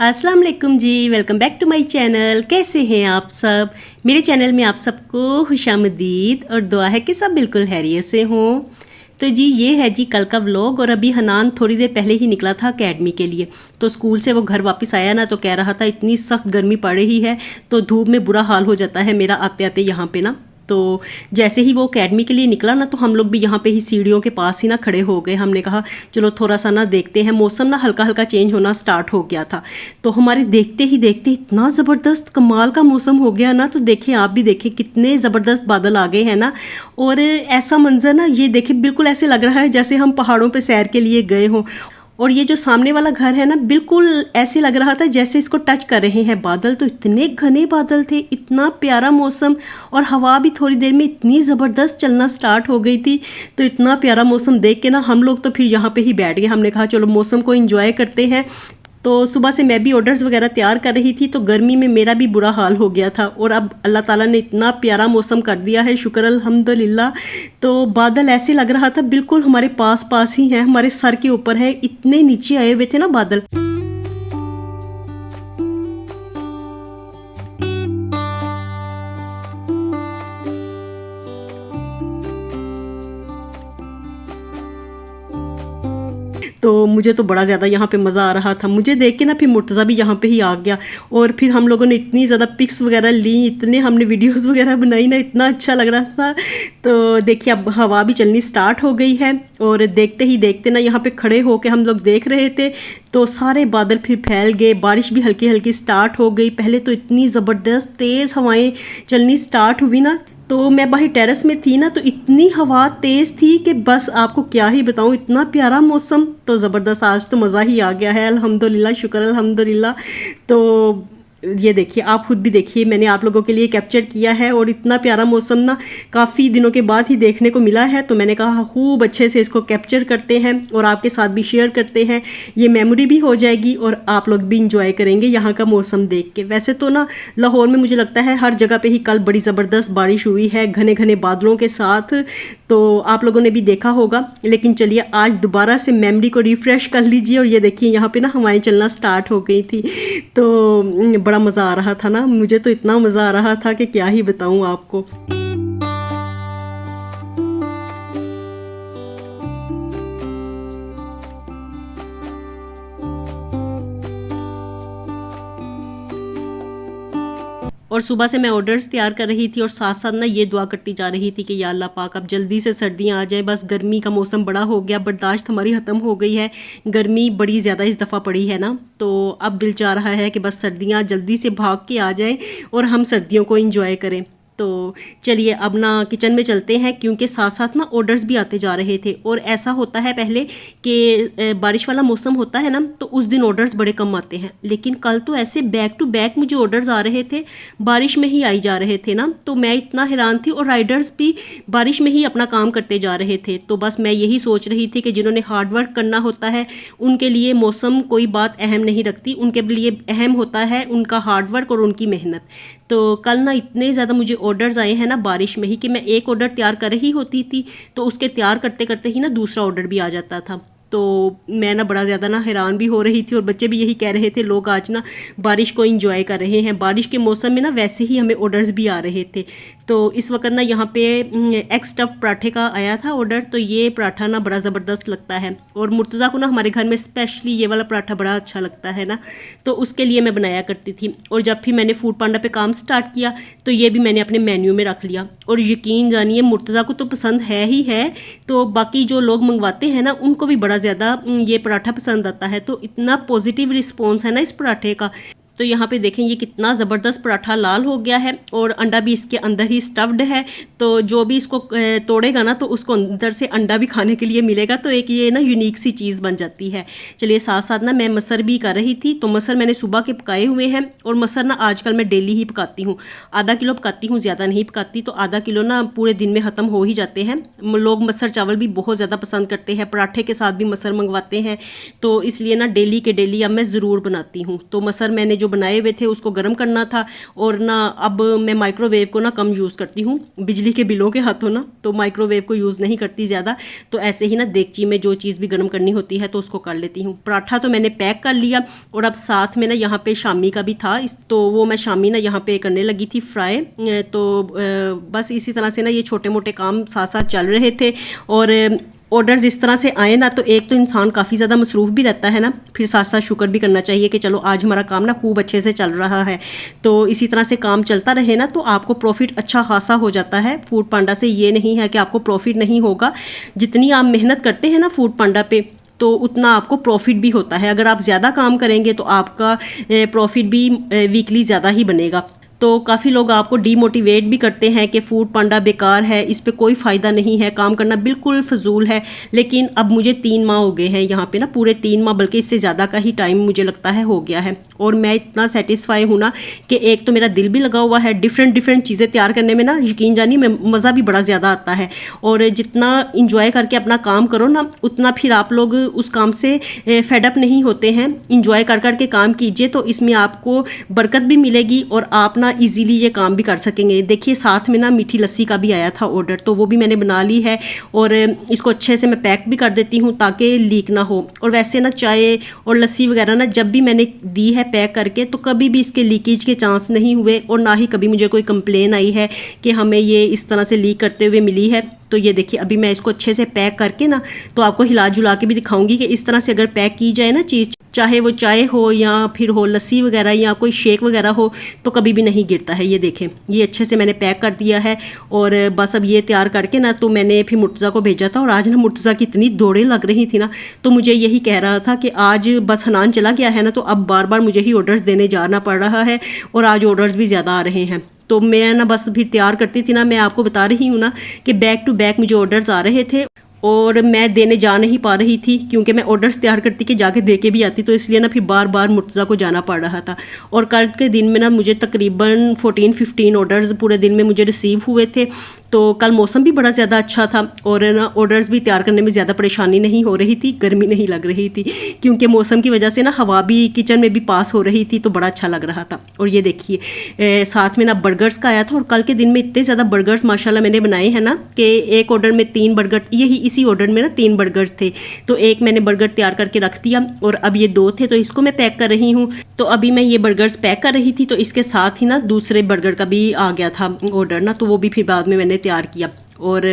अस्सलाम वालेकुम जी, welcome back to my channel. कैसे हैं आप सब? मेरे चैनल में आप सबको खुशामदीद और दुआ है कि सब बिल्कुल खैरियत से हों। तो जी ये है जी कल का व्लॉग। और अभी हनान थोड़ी देर पहले ही निकला था अकेडमी के लिए। तो स्कूल से वो घर वापस आया ना, तो कह रहा था इतनी सख्त गर्मी पड़ रही है, तो धूप में बुरा हाल हो जाता है मेरा आते आते यहाँ पे ना। तो जैसे ही वो अकेडमी के लिए निकला ना, तो हम लोग भी यहाँ पे ही सीढ़ियों के पास ही ना खड़े हो गए। हमने कहा चलो थोड़ा सा ना देखते हैं, मौसम ना हल्का हल्का चेंज होना स्टार्ट हो गया था। तो हमारे देखते ही देखते इतना ज़बरदस्त कमाल का मौसम हो गया ना। तो देखें, आप भी देखें कितने ज़बरदस्त बादल आ गए हैं ना। और ऐसा मंजर ना, ये देखें बिल्कुल ऐसे लग रहा है जैसे हम पहाड़ों पर सैर के लिए गए हों। और ये जो सामने वाला घर है ना, बिल्कुल ऐसे लग रहा था जैसे इसको टच कर रहे हैं बादल। तो इतने घने बादल थे, इतना प्यारा मौसम, और हवा भी थोड़ी देर में इतनी ज़बरदस्त चलना स्टार्ट हो गई थी। तो इतना प्यारा मौसम देख के ना हम लोग तो फिर यहाँ पे ही बैठ गए। हमने कहा चलो मौसम को एंजॉय करते हैं। तो सुबह से मैं भी ऑर्डर्स वगैरह तैयार कर रही थी, तो गर्मी में मेरा भी बुरा हाल हो गया था। और अब अल्लाह ताला ने इतना प्यारा मौसम कर दिया है, शुक्र अल्हम्दुलिल्लाह। तो बादल ऐसे लग रहा था बिल्कुल हमारे पास पास ही हैं, हमारे सर के ऊपर है, इतने नीचे आए हुए थे ना बादल। तो मुझे तो बड़ा ज़्यादा यहाँ पे मज़ा आ रहा था। मुझे देख के ना फिर मुर्तज़ा भी यहाँ पे ही आ गया। और फिर हम लोगों ने इतनी ज़्यादा पिक्स वगैरह ली, इतने हमने वीडियोस वगैरह बनाई ना, इतना अच्छा लग रहा था। तो देखिए अब हवा भी चलनी स्टार्ट हो गई है। और देखते ही देखते ना यहाँ पे खड़े होके हम लोग देख रहे थे, तो सारे बादल फिर फैल गए, बारिश भी हल्की हल्की स्टार्ट हो गई। पहले तो इतनी ज़बरदस्त तेज़ हवाएँ चलनी स्टार्ट हुई ना, तो मैं बाहर टेरेस में थी ना, तो इतनी हवा तेज़ थी कि बस आपको क्या ही बताऊं। इतना प्यारा मौसम, तो ज़बरदस्त, आज तो मज़ा ही आ गया है अल्हम्दुलिल्लाह, शुक्र अल्हम्दुलिल्लाह। तो ये देखिए, आप खुद भी देखिए, मैंने आप लोगों के लिए कैप्चर किया है। और इतना प्यारा मौसम ना काफ़ी दिनों के बाद ही देखने को मिला है। तो मैंने कहा खूब अच्छे से इसको कैप्चर करते हैं और आपके साथ भी शेयर करते हैं। ये मेमोरी भी हो जाएगी और आप लोग भी इंजॉय करेंगे यहाँ का मौसम देख के। वैसे तो ना लाहौर में मुझे लगता है हर जगह पे ही कल बड़ी ज़बरदस्त बारिश हुई है, घने घने बादलों के साथ। तो आप लोगों ने भी देखा होगा। लेकिन चलिए आज दोबारा से मेमोरी को रिफ़्रेश कर लीजिए। और ये देखिए यहाँ पे ना हवाएं चलना स्टार्ट हो गई थी। तो बड़ा मज़ा आ रहा था ना, मुझे तो इतना मज़ा आ रहा था कि क्या ही बताऊँ आपको। और सुबह से मैं ऑर्डर्स तैयार कर रही थी और साथ साथ ना ये दुआ करती जा रही थी कि या अल्लाह पाक अब जल्दी से सर्दियाँ आ जाए। बस गर्मी का मौसम बड़ा हो गया, बर्दाश्त हमारी ख़त्म हो गई है। गर्मी बड़ी ज़्यादा इस दफ़ा पड़ी है ना, तो अब दिल चाह रहा है कि बस सर्दियाँ जल्दी से भाग के आ जाएँ और हम सर्दियों को एंजॉय करें। तो चलिए अब ना किचन में चलते हैं, क्योंकि साथ साथ ना ऑर्डर्स भी आते जा रहे थे। और ऐसा होता है पहले कि बारिश वाला मौसम होता है ना, तो उस दिन ऑर्डर्स बड़े कम आते हैं। लेकिन कल तो ऐसे बैक टू बैक मुझे ऑर्डर्स आ रहे थे, बारिश में ही आई जा रहे थे ना। तो मैं इतना हैरान थी, और राइडर्स भी बारिश में ही अपना काम करते जा रहे थे। तो बस मैं यही सोच रही थी कि जिन्होंने हार्ड वर्क करना होता है उनके लिए मौसम कोई बात अहम नहीं रखती, उनके लिए अहम होता है उनका हार्ड वर्क और उनकी मेहनत। तो कल ना इतने ज़्यादा मुझे ऑर्डर्स आए हैं ना बारिश में ही, कि मैं एक ऑर्डर तैयार कर रही होती थी तो उसके तैयार करते करते ही ना दूसरा ऑर्डर भी आ जाता था। तो मैं ना बड़ा ज़्यादा ना हैरान भी हो रही थी, और बच्चे भी यही कह रहे थे लोग आज ना बारिश को एंजॉय कर रहे हैं। बारिश के मौसम में ना वैसे ही हमें ऑर्डर्स भी आ रहे थे। तो इस वक्त ना यहाँ पे एग स्टफ पराठे का आया था ऑर्डर। तो ये पराठा ना बड़ा ज़बरदस्त लगता है, और मुर्तज़ा को ना हमारे घर में स्पेशली ये वाला पराठा बड़ा अच्छा लगता है ना, तो उसके लिए मैं बनाया करती थी। और जब भी मैंने फूड पांडा पे काम स्टार्ट किया तो ये भी मैंने अपने मेन्यू में रख लिया। और यकीन जानिए मुर्तज़ा को तो पसंद है ही है, तो बाकी जो लोग मंगवाते हैं ना उनको भी बड़ा ज़्यादा ये पराठा पसंद आता है। तो इतना पॉजिटिव रिस्पॉन्स है ना इस पराठे का। तो यहाँ पे देखें ये कितना ज़बरदस्त पराठा लाल हो गया है, और अंडा भी इसके अंदर ही स्टफ्ड है। तो जो भी इसको तोड़ेगा ना, तो उसको अंदर से अंडा भी खाने के लिए मिलेगा। तो एक ये ना यूनिक सी चीज़ बन जाती है। चलिए साथ साथ ना मैं मसर भी कर रही थी। तो मसर मैंने सुबह के पकाए हुए हैं, और मसर ना आजकल मैं डेली ही पकाती हूँ। आधा किलो पकाती हूँ, ज़्यादा नहीं पकाती। तो आधा किलो ना पूरे दिन में ख़त्म हो ही जाते हैं। लोग मसर चावल भी बहुत ज़्यादा पसंद करते हैं, पराठे के साथ भी मसर मंगवाते हैं। तो इसलिए ना डेली के डेली अब मैं ज़रूर बनाती हूँ। तो मसर मैंने जो जो बनाए हुए थे उसको गर्म करना था। और ना अब मैं माइक्रोवेव को ना कम यूज़ करती हूँ बिजली के बिलों के हाथों ना, तो माइक्रोवेव को यूज़ नहीं करती ज़्यादा। तो ऐसे ही ना देगची में जो चीज़ भी गर्म करनी होती है तो उसको कर लेती हूँ। पराठा तो मैंने पैक कर लिया और अब साथ में ना यहाँ पे शामी का भी था, तो वो मैं शामी ना यहाँ पे करने लगी थी फ्राई। तो बस इसी तरह से ना ये छोटे मोटे काम साथ साथ चल रहे थे। और ऑर्डर्स इस तरह से आए ना तो एक तो इंसान काफ़ी ज़्यादा मसरूफ़ भी रहता है ना, फिर साथ साथ शुक्र भी करना चाहिए कि चलो आज हमारा काम ना खूब अच्छे से चल रहा है। तो इसी तरह से काम चलता रहे ना तो आपको प्रॉफिट अच्छा खासा हो जाता है। फूड पांडा से ये नहीं है कि आपको प्रॉफिट नहीं होगा, जितनी आप मेहनत करते हैं ना फूड पांडा पे तो उतना आपको प्रॉफिट भी होता है। अगर आप ज़्यादा काम करेंगे तो आपका प्रॉफिट भी वीकली ज़्यादा ही बनेगा। तो काफ़ी लोग आपको डीमोटिवेट भी करते हैं कि फूड पांडा बेकार है, इस पे कोई फ़ायदा नहीं है, काम करना बिल्कुल फजूल है। लेकिन अब मुझे 3 माह हो गए हैं यहाँ पे ना, पूरे 3 माह बल्कि इससे ज़्यादा का ही टाइम मुझे लगता है हो गया है। और मैं इतना सेटिस्फाई हूँ ना कि एक तो मेरा दिल भी लगा हुआ है, डिफरेंट चीज़ें तैयार करने में ना यकीन जानिए मज़ा भी बड़ा ज़्यादा आता है। और जितना इंजॉय करके अपना काम करो ना उतना फिर आप लोग उस काम से फेडअप नहीं होते हैं। इंजॉय कर कर के काम कीजिए तो इसमें आपको बरकत भी मिलेगी और आप ना इजीली ये काम भी कर सकेंगे। देखिए साथ में ना मीठी लस्सी का भी आया था ऑर्डर, तो वो भी मैंने बना ली है और इसको अच्छे से मैं पैक भी कर देती हूँ ताकि लीक ना हो। और वैसे ना चाय और लस्सी वगैरह ना जब भी मैंने दी है पैक करके तो कभी भी इसके लीकेज के चांस नहीं हुए और ना ही कभी मुझे कोई कंप्लेन आई है कि हमें ये इस तरह से लीक करते हुए मिली है। तो ये देखिए अभी मैं इसको अच्छे से पैक करके ना तो आपको हिला जुला के भी दिखाऊंगी कि इस तरह से अगर पैक की जाए ना चीज़, चाहे वो चाय हो या फिर हो लस्सी वगैरह या कोई शेक वगैरह हो, तो कभी भी नहीं गिरता है। ये देखें ये अच्छे से मैंने पैक कर दिया है और बस अब ये तैयार करके ना तो मैंने फिर मुर्तज़ा को भेजा था। और आज ना मुर्तज़ा की इतनी दौड़ें लग रही थी ना तो मुझे यही कह रहा था कि आज बस हनान चला गया है ना तो अब बार बार मुझे ही ऑर्डर्स देने जाना पड़ रहा है और आज ऑर्डर्स भी ज़्यादा आ रहे हैं। तो मैं ना बस फिर तैयार करती थी ना, मैं आपको बता रही हूँ ना कि बैक टू बैक मुझे ऑर्डर्स आ रहे थे और मैं देने जा नहीं पा रही थी क्योंकि मैं ऑर्डर्स तैयार करती कि जाके दे के भी आती, तो इसलिए ना फिर बार बार मुर्तज़ा को जाना पड़ रहा था। और कल के दिन में ना मुझे तकरीबन 14-15 ऑर्डर्स पूरे दिन में मुझे रिसीव हुए थे। तो कल मौसम भी बड़ा ज़्यादा अच्छा था और ना ऑर्डर्स भी तैयार करने में ज़्यादा परेशानी नहीं हो रही थी, गर्मी नहीं लग रही थी क्योंकि मौसम की वजह से ना हवा भी किचन में भी पास हो रही थी तो बड़ा अच्छा लग रहा था। और ये देखिए साथ में ना बर्गर्स का आया था और कल के दिन में इतने ज़्यादा बर्गर्स माशाल्लाह मैंने बनाए हैं ना कि एक ऑर्डर में 3 बर्गर, यही इसी ऑर्डर में ना 3 बर्गर्स थे तो एक मैंने बर्गर तैयार करके रख दिया और अब ये 2 थे तो इसको मैं पैक कर रही हूँ। तो अभी मैं ये बर्गर्स पैक कर रही थी तो इसके साथ ही ना दूसरे बर्गर का भी आ गया था ऑर्डर ना, तो वो भी फिर बाद में मैंने तैयार किया। और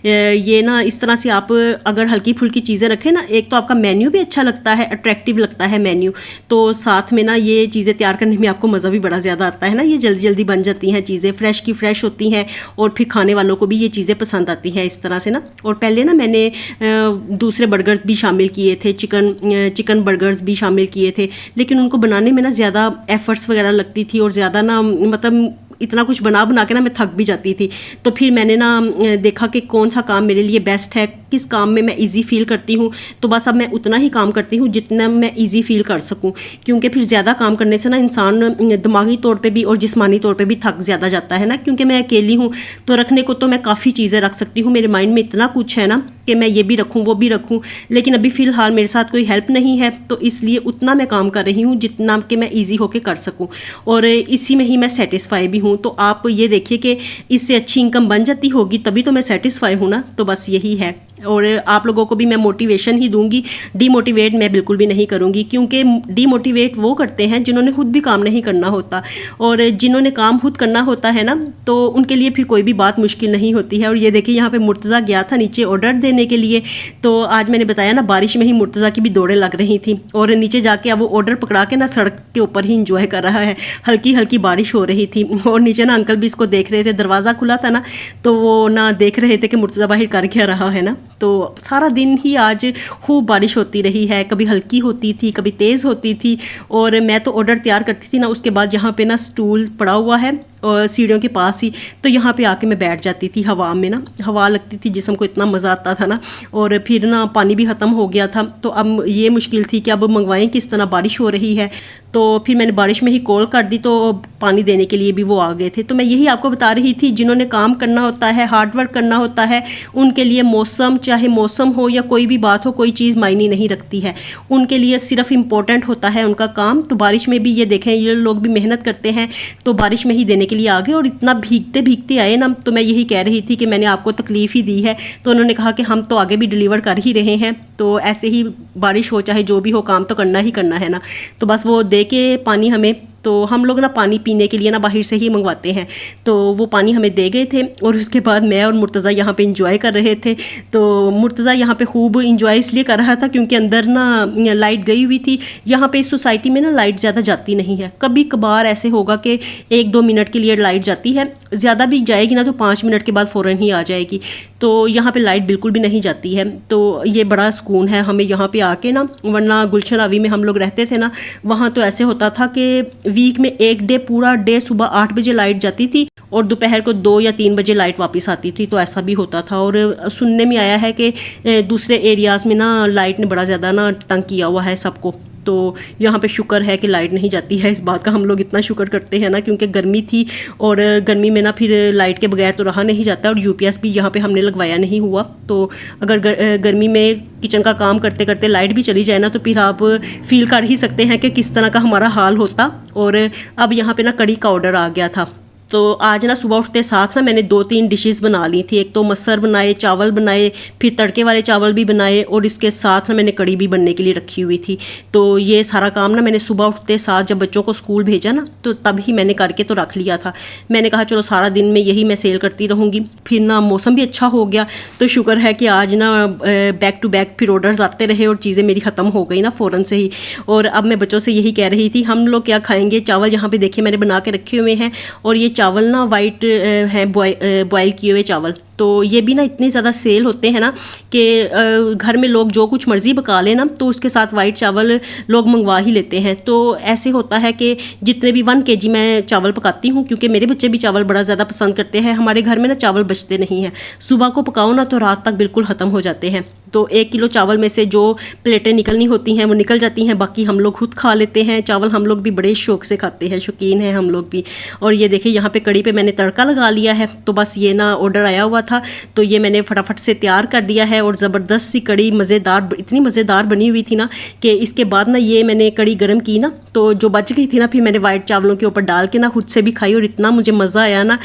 ये ना इस तरह से आप अगर हल्की फुल्की चीज़ें रखें ना, एक तो आपका मेन्यू भी अच्छा लगता है, अट्रैक्टिव लगता है मेन्यू, तो साथ में ना ये चीज़ें तैयार करने में आपको मज़ा भी बड़ा ज़्यादा आता है ना। ये जल्दी जल्दी बन जाती हैं चीज़ें, फ्रेश की फ्रेश होती हैं और फिर खाने वालों को भी ये चीज़ें पसंद आती हैं इस तरह से ना। और पहले ना मैंने दूसरे बर्गर्स भी शामिल किए थे, चिकन बर्गर्स भी शामिल किए थे, लेकिन उनको बनाने में ना ज़्यादा एफ़र्ट्स वगैरह लगती थी और ज़्यादा ना मतलब इतना कुछ बना के ना मैं थक भी जाती थी। तो फिर मैंने ना देखा कि कौन सा काम मेरे लिए बेस्ट है, किस काम में मैं इजी फील करती हूँ, तो बस अब मैं उतना ही काम करती हूँ जितना मैं इजी फील कर सकूँ, क्योंकि फिर ज़्यादा काम करने से ना इंसान दिमागी तौर पे भी और जिस्मानी तौर पे भी थक ज़्यादा जाता है ना। क्योंकि मैं अकेली हूँ तो रखने को तो मैं काफ़ी चीज़ें रख सकती हूँ, मेरे माइंड में इतना कुछ है ना कि मैं ये भी रखूँ वो भी रखूँ, लेकिन अभी फ़िलहाल मेरे साथ कोई हेल्प नहीं है तो इसलिए उतना मैं काम कर रही हूँ जितना कि मैं ईजी होके कर सकूँ और इसी में ही मैं सेटिस्फाई भी हूँ। तो आप ये देखिए कि इससे अच्छी इनकम बन जाती होगी तभी तो मैं सेटिस्फाई हूँ ना। तो बस यही है और आप लोगों को भी मैं मोटिवेशन ही दूंगी, डीमोटिवेट मैं बिल्कुल भी नहीं करूंगी, क्योंकि डीमोटिवेट वो करते हैं जिन्होंने खुद भी काम नहीं करना होता और जिन्होंने काम खुद करना होता है ना तो उनके लिए फिर कोई भी बात मुश्किल नहीं होती है। और ये देखिए यहाँ पे मुर्तज़ा गया था नीचे ऑर्डर देने के लिए, तो आज मैंने बताया ना बारिश में ही मुर्तज़ा की भी दौड़ें लग रही थी और नीचे जाके अब वो ऑर्डर पकड़ा के ना सड़क के ऊपर ही इंजॉय कर रहा है। हल्की हल्की बारिश हो रही थी और नीचे ना अंकल भी इसको देख रहे थे, दरवाज़ा खुला था ना तो वो ना देख रहे थे कि मुर्तज़ा बाहर कर क्या रहा है ना। तो सारा दिन ही आज खूब बारिश होती रही है, कभी हल्की होती थी कभी तेज़ होती थी। और मैं तो ऑर्डर तैयार करती थी ना, उसके बाद यहाँ पे ना स्टूल पड़ा हुआ है सीढ़ियों के पास ही, तो यहाँ पे आके मैं बैठ जाती थी हवा में ना, हवा लगती थी जिस्म को, इतना मज़ा आता था ना। और फिर ना पानी भी ख़त्म हो गया था, तो अब ये मुश्किल थी कि अब मंगवाएं किस तरह, बारिश हो रही है। तो फिर मैंने बारिश में ही कॉल कर दी, तो पानी देने के लिए भी वो आ गए थे। तो मैं यही आपको बता रही थी, जिन्होंने काम करना होता है, हार्ड वर्क करना होता है, उनके लिए मौसम, चाहे मौसम हो या कोई भी बात हो, कोई चीज़ मायने नहीं रखती है। उनके लिए सिर्फ इम्पोर्टेंट होता है उनका काम। तो बारिश में भी ये देखें, ये लोग भी मेहनत करते हैं, तो बारिश में ही देने के लिए आ गए और इतना भीगते भीगते आए ना। तो मैं यही कह रही थी कि मैंने आपको तकलीफ़ ही दी है। तो उन्होंने कहा कि हम तो आगे भी डिलीवर कर ही रहे हैं, तो ऐसे ही बारिश हो चाहे जो भी हो, काम तो करना ही करना है ना। तो बस वो दे के पानी हमें, तो हम लोग ना पानी पीने के लिए ना बाहर से ही मंगवाते हैं, तो वो पानी हमें दे गए थे। और उसके बाद मैं और मुर्तज़ा यहाँ पे इंजॉय कर रहे थे। तो मुर्तज़ा यहाँ पे खूब इंजॉय इसलिए कर रहा था क्योंकि अंदर ना लाइट गई हुई थी। यहाँ पे इस सोसाइटी में ना लाइट ज़्यादा जाती नहीं है, कभी कभार ऐसे होगा कि 1-2 मिनट के लिए लाइट जाती है, ज़्यादा भी जाएगी ना तो 5 मिनट के बाद फ़ौरन ही आ जाएगी। तो यहाँ पे लाइट बिल्कुल भी नहीं जाती है, तो ये बड़ा सुकून है हमें यहाँ पे आके ना। वरना गुलशन रावी में हम लोग रहते थे ना, वहाँ तो ऐसे होता था कि वीक में एक डे, पूरा डे सुबह 8 बजे लाइट जाती थी और दोपहर को 2 या 3 बजे लाइट वापस आती थी। तो ऐसा भी होता था। और सुनने में आया है कि दूसरे एरियाज़ में ना लाइट ने बड़ा ज़्यादा ना तंग किया हुआ है सबको। तो यहाँ पे शुक्र है कि लाइट नहीं जाती है, इस बात का हम लोग इतना शुक्र करते हैं ना, क्योंकि गर्मी थी और गर्मी में ना फिर लाइट के बगैर तो रहा नहीं जाता। और यूपीएस भी यहाँ पे हमने लगवाया नहीं हुआ। तो अगर गर्मी में किचन का काम करते करते लाइट भी चली जाए ना, तो फिर आप फील कर ही सकते हैं कि किस तरह का हमारा हाल होता। और अब यहाँ पे ना कड़ी का ऑर्डर आ गया था। तो आज ना सुबह उठते साथ ना मैंने 2-3 डिशेस बना ली थी। एक तो मसर बनाए, चावल बनाए, फिर तड़के वाले चावल भी बनाए, और इसके साथ ना मैंने कड़ी भी बनने के लिए रखी हुई थी। तो ये सारा काम ना मैंने सुबह उठते साथ जब बच्चों को स्कूल भेजा ना, तो तभी मैंने करके तो रख लिया था। मैंने कहा चलो सारा दिन में यही मैं सेल करती रहूँगी। फिर ना मौसम भी अच्छा हो गया, तो शुक्र है कि आज ना बैक टू बैक फिर ऑर्डर्स आते रहे और चीज़ें मेरी ख़त्म हो गई ना फ़ौरन से ही। और अब मैं बच्चों से यही कह रही थी, हम लोग क्या खाएँगे। चावल यहाँ पर देखिए मैंने बना के रखे हुए हैं, और ये चावल ना वाइट हैं, बॉयल किए हुए चावल। तो ये भी ना इतने ज़्यादा सेल होते हैं ना कि घर में लोग जो कुछ मर्ज़ी पका लें ना, तो उसके साथ वाइट चावल लोग मंगवा ही लेते हैं। तो ऐसे होता है कि जितने भी 1 kg मैं चावल पकाती हूँ, क्योंकि मेरे बच्चे भी चावल बड़ा ज़्यादा पसंद करते हैं। हमारे घर में ना चावल बचते नहीं हैं, सुबह को पकाओ ना तो रात तक बिल्कुल ख़त्म हो जाते हैं। तो 1 किलो चावल में से जो प्लेटें निकलनी होती हैं वो निकल जाती हैं, बाकी हम लोग खुद खा लेते हैं। चावल हम लोग भी बड़े शौक से खाते हैं, शौकीन हैं हम लोग भी। और ये देखिए यहाँ पे कड़ी पे मैंने तड़का लगा लिया है। तो बस ये ना ऑर्डर आया हुआ था, तो ये मैंने फटाफट से तैयार कर दिया है। और ज़बरदस्त सी कड़ी, मज़ेदार, इतनी मज़ेदार बनी हुई थी ना कि इसके बाद ना ये मैंने कड़ी गर्म की ना, तो जो बच गई थी ना फिर मैंने वाइट चावलों के ऊपर डाल के ना खुद से भी खाई, और इतना मुझे मज़ा आया ना।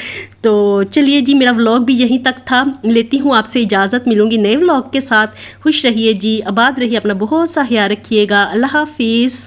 तो चलिए जी, मेरा व्लॉग भी यहीं तक था। लेती हूँ आपसे इजाज़त, मिलूँगी नए व्लॉग के साथ। खुश रहिए जी, आबाद रहिए, अपना बहुत सा ख्याल रखिएगा। अल्लाह हाफिज़।